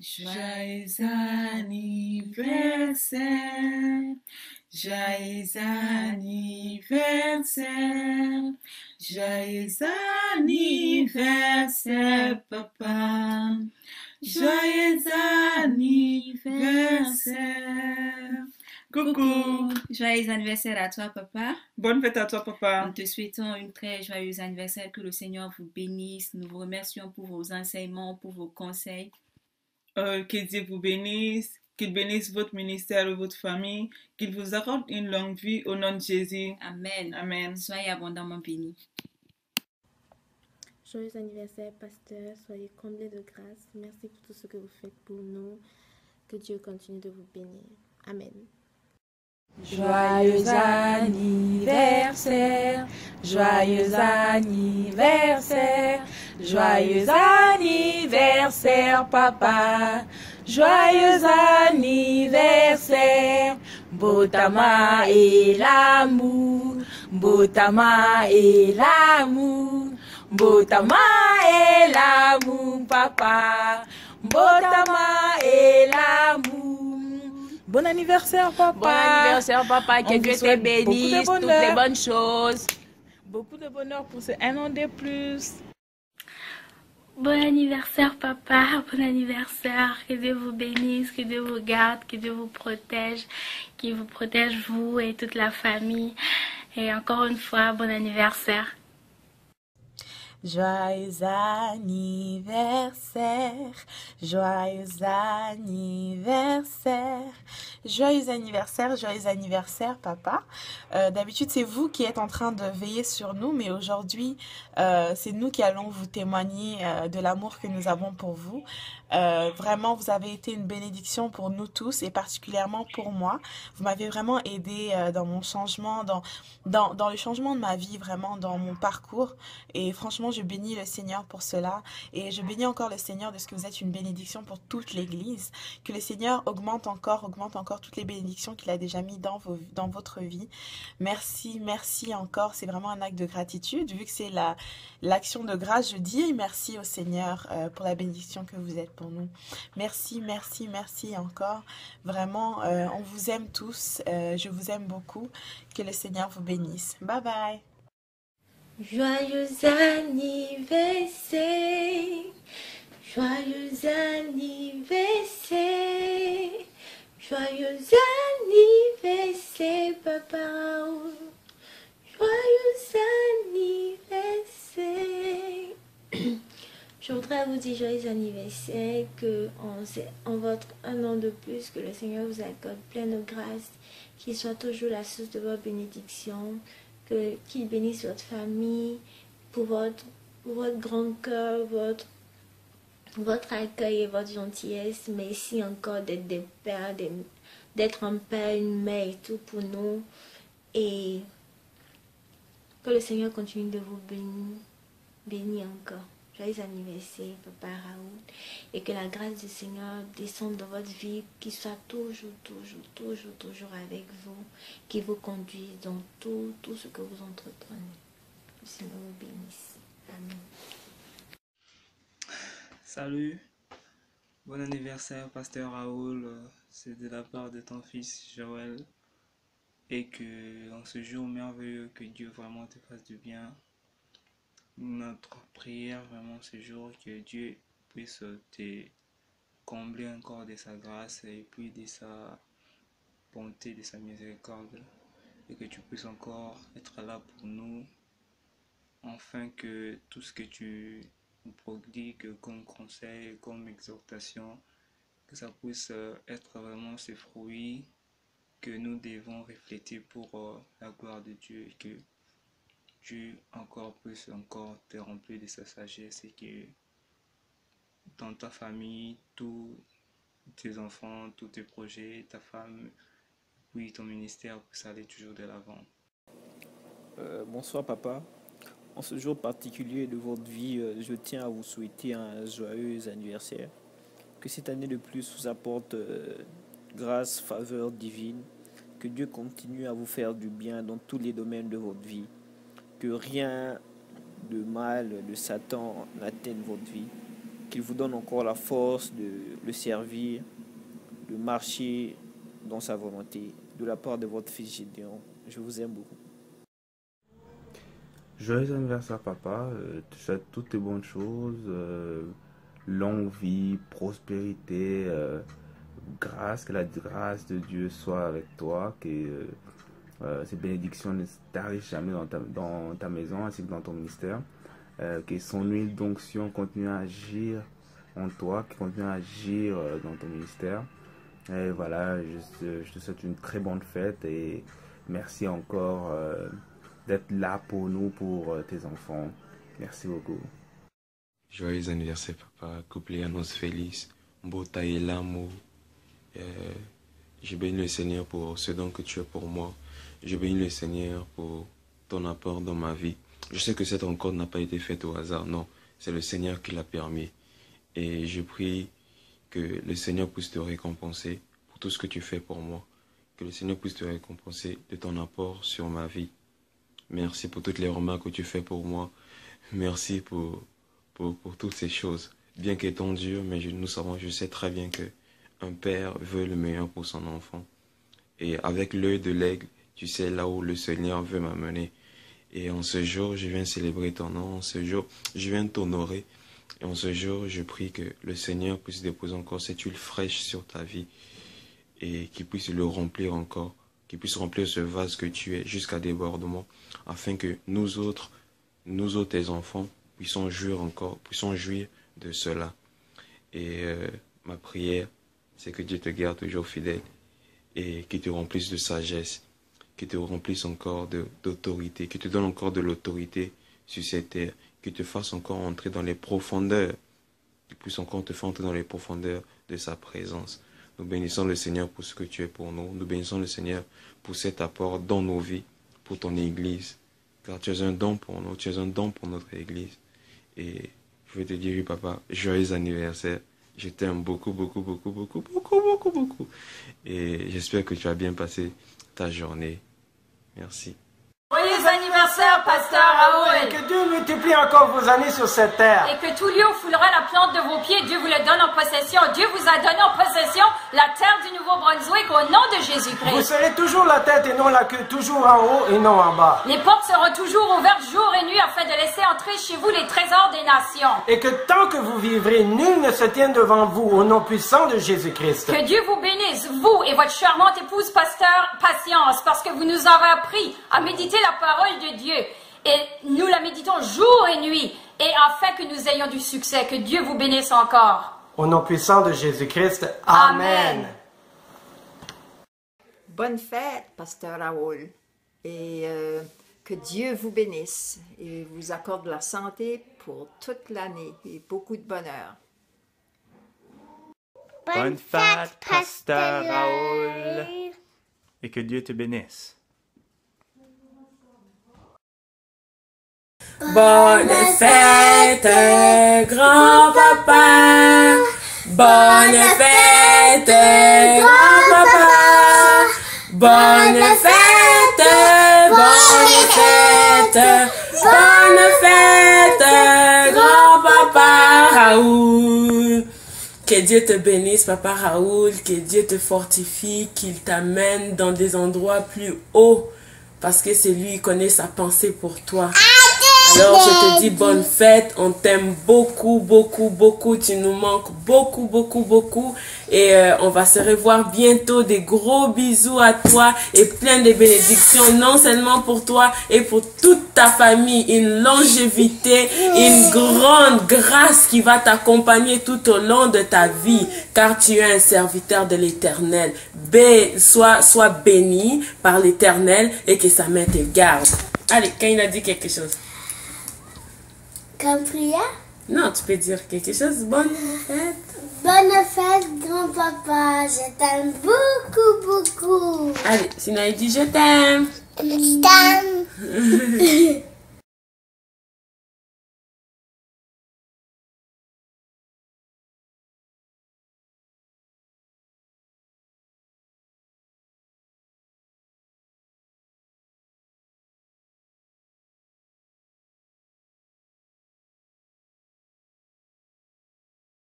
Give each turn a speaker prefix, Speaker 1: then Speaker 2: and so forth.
Speaker 1: Joyeux anniversaire, joyeux anniversaire, joyeux anniversaire, papa. Joyeux anniversaire. Coucou.
Speaker 2: Joyeux anniversaire à toi, papa.
Speaker 1: Bonne fête à toi, papa.
Speaker 2: Nous te souhaitons une très joyeuse anniversaire. Que le Seigneur vous bénisse. Nous vous remercions pour vos enseignements, pour vos conseils.
Speaker 1: Que Dieu vous bénisse, qu'il bénisse votre ministère et votre famille, qu'il vous accorde une longue vie au nom de Jésus.
Speaker 2: Amen.
Speaker 1: Amen.
Speaker 2: Soyez abondamment bénis.
Speaker 3: Joyeux anniversaire, pasteur. Soyez comblés de grâce. Merci pour tout ce que vous faites pour nous. Que Dieu continue de vous bénir. Amen.
Speaker 4: Joyeux anniversaire, joyeux anniversaire, joyeux anniversaire, papa. Joyeux anniversaire, Botama et l'amour, Botama et l'amour, Botama et l'amour, papa. Botama et l'amour. Bon anniversaire, papa.
Speaker 5: Bon anniversaire, papa. Que Dieu te bénisse, toutes les bonnes choses.
Speaker 4: Beaucoup de bonheur pour ce un an de plus.
Speaker 6: Bon anniversaire, papa. Bon anniversaire. Que Dieu vous bénisse, que Dieu vous garde, que Dieu vous protège, qu'il vous protège, vous et toute la famille. Et encore une fois, bon anniversaire.
Speaker 4: Joyeux anniversaire, joyeux anniversaire, joyeux anniversaire, papa. D'habitude, c'est vous qui êtes en train de veiller sur nous, mais aujourd'hui, c'est nous qui allons vous témoigner de l'amour que nous avons pour vous. Vraiment, vous avez été une bénédiction pour nous tous et particulièrement pour moi. Vous m'avez vraiment aidé dans mon changement, dans le changement de ma vie, vraiment dans mon parcours. Et franchement, je bénis le Seigneur pour cela. Et je bénis encore le Seigneur de ce que vous êtes une bénédiction pour toute l'Église. Que le Seigneur augmente encore toutes les bénédictions qu'il a déjà mis dans votre vie. Merci, merci encore. C'est vraiment un acte de gratitude. Vu que c'est l'action de grâce, je dis merci au Seigneur pour la bénédiction que vous êtes pour nous. Merci, merci, merci encore. Vraiment, on vous aime tous. Je vous aime beaucoup. Que le Seigneur vous bénisse. Bye bye.
Speaker 3: Joyeux anniversaire, joyeux anniversaire, joyeux anniversaire, papa. Joyeux anniversaire. Je voudrais vous dire joyeux anniversaire, que en votre un an de plus, que le Seigneur vous accorde plein de grâce, qu'il soit toujours la source de votre bénédiction, qu'il bénisse votre famille pour votre grand cœur, votre accueil et votre gentillesse. Merci encore d'être des pères, d'être un père, une mère et tout pour nous. Et que le Seigneur continue de vous bénir encore. Joyeux anniversaire, papa Raoul. Et que la grâce du Seigneur descende dans votre vie, qu'il soit toujours avec vous, qu'il vous conduise dans tout ce que vous entreprenez. Le Seigneur vous bénisse. Amen.
Speaker 7: Salut, bon anniversaire, pasteur Raoul. C'est de la part de ton fils Joël. Et que en ce jour merveilleux, que Dieu vraiment te fasse du bien. Notre prière vraiment ce jour, que Dieu puisse te combler encore de sa grâce et puis de sa bonté, de sa miséricorde, et que tu puisses encore être là pour nous, afin que tout ce que tu nous prodigues comme conseil, comme exhortation, que ça puisse être vraiment ces fruits que nous devons refléter pour la gloire de Dieu, et que Dieu puisse encore te remplir de sa sagesse, et que dans ta famille, tous tes enfants, tous tes projets, ta femme, puis ton ministère puisse aller toujours de l'avant.
Speaker 8: Bonsoir papa. En ce jour particulier de votre vie, je tiens à vous souhaiter un joyeux anniversaire. Que cette année de plus vous apporte grâce, faveur divine. Que Dieu continue à vous faire du bien dans tous les domaines de votre vie. Que rien de mal de Satan n'atteigne votre vie. qu'il vous donne encore la force de le servir, de marcher dans sa volonté, de la part de votre fils Gédéon. Je vous aime beaucoup.
Speaker 9: Joyeux anniversaire papa, je te souhaite toutes les bonnes choses, longue vie, prospérité, grâce, que la grâce de Dieu soit avec toi, que ces bénédictions ne t'arrivent jamais dans ta maison ainsi que dans ton ministère, que son huile d'onction continue à agir en toi, qui continue à agir dans ton ministère. Et voilà, je te souhaite une très bonne fête et merci encore d'être là pour nous, pour tes enfants. Merci beaucoup.
Speaker 10: Joyeux anniversaire papa, cumpleaños feliz, bota et l'amour. Je bénis le Seigneur pour ce don que tu es pour moi. Je bénis le Seigneur pour ton apport dans ma vie. Je sais que cette rencontre n'a pas été faite au hasard, non. C'est le Seigneur qui l'a permis. Et je prie que le Seigneur puisse te récompenser pour tout ce que tu fais pour moi. Que le Seigneur puisse te récompenser de ton apport sur ma vie. Merci pour toutes les remarques que tu fais pour moi. Merci pour toutes ces choses. Bien qu'étant dur, mais je sais très bien que un père veut le meilleur pour son enfant. Et avec l'œil de l'aigle, tu sais là où le Seigneur veut m'amener. Et en ce jour, je viens célébrer ton nom. En ce jour, je viens t'honorer. Et en ce jour, je prie que le Seigneur puisse déposer encore cette huile fraîche sur ta vie et qu'il puisse le remplir encore, qu'il puisse remplir ce vase que tu es jusqu'à débordement, afin que nous autres, tes enfants, puissons jouir de cela. Et ma prière, c'est que Dieu te garde toujours fidèle et qu'il te remplisse de sagesse, qu'il te remplisse encore d'autorité, qu'il te donne encore de l'autorité sur cette terre, qu'il te fasse encore entrer dans les profondeurs, qu'il puisse encore te faire entrer dans les profondeurs de sa présence. Nous bénissons le Seigneur pour ce que tu es pour nous. Nous bénissons le Seigneur pour cet apport dans nos vies, pour ton Église. Car tu es un don pour nous, tu es un don pour notre Église. Et je veux te dire, oui, papa, joyeux anniversaire. Je t'aime beaucoup, beaucoup, beaucoup, beaucoup, beaucoup, beaucoup, beaucoup. Et j'espère que tu as bien passé ta journée. Merci.
Speaker 11: Joyeux anniversaire, pasteur Raoul.
Speaker 12: Et que Dieu multiplie encore vos années sur cette terre.
Speaker 11: Et que tout lieu où foulera la plante de vos pieds, Dieu vous le donne en possession. Dieu vous a donné en possession la terre du Nouveau-Brunswick au nom de Jésus-Christ.
Speaker 12: Vous serez toujours la tête et non la queue, toujours en haut et non en bas.
Speaker 11: Les portes seront toujours ouvertes jour et nuit afin de laisser entrer chez vous les trésors des nations.
Speaker 12: Et que tant que vous vivrez, nul ne se tienne devant vous au nom puissant de Jésus-Christ.
Speaker 11: Que Dieu vous bénisse, vous et votre charmante épouse, pasteur Patience, parce que vous nous avez appris à méditer la parole de Dieu. Et nous la méditons jour et nuit, et afin que nous ayons du succès. Que Dieu vous bénisse encore.
Speaker 12: Au nom puissant de Jésus-Christ. Amen.
Speaker 13: Bonne fête, pasteur Raoul. Et que Dieu vous bénisse et vous accorde la santé pour toute l'année et beaucoup de bonheur.
Speaker 14: Bonne fête, pasteur Raoul. Et que Dieu te bénisse.
Speaker 5: Bonne fête, grand-papa. Bonne fête, grand-papa. Bonne fête, bonne fête. Bonne fête, grand-papa Raoul. Que Dieu te bénisse, papa Raoul. Que Dieu te fortifie, qu'il t'amène dans des endroits plus hauts. Parce que c'est lui qui connaît sa pensée pour toi. Alors je te dis bonne fête, on t'aime beaucoup, beaucoup, beaucoup, tu nous manques beaucoup, beaucoup, beaucoup. Et on va se revoir bientôt, des gros bisous à toi et plein de bénédictions, non seulement pour toi et pour toute ta famille. Une longévité, une grande grâce qui va t'accompagner tout au long de ta vie, car tu es un serviteur de l'Éternel. Sois béni par l'Éternel et que sa main te garde. Allez, quand il a dit quelque chose.
Speaker 15: Comme prière?
Speaker 5: Non, tu peux dire quelque chose. Bonne fête.
Speaker 15: Bonne fête, grand-papa. Je t'aime beaucoup, beaucoup.
Speaker 5: Allez, sinon il dit je t'aime.
Speaker 15: Je t'aime.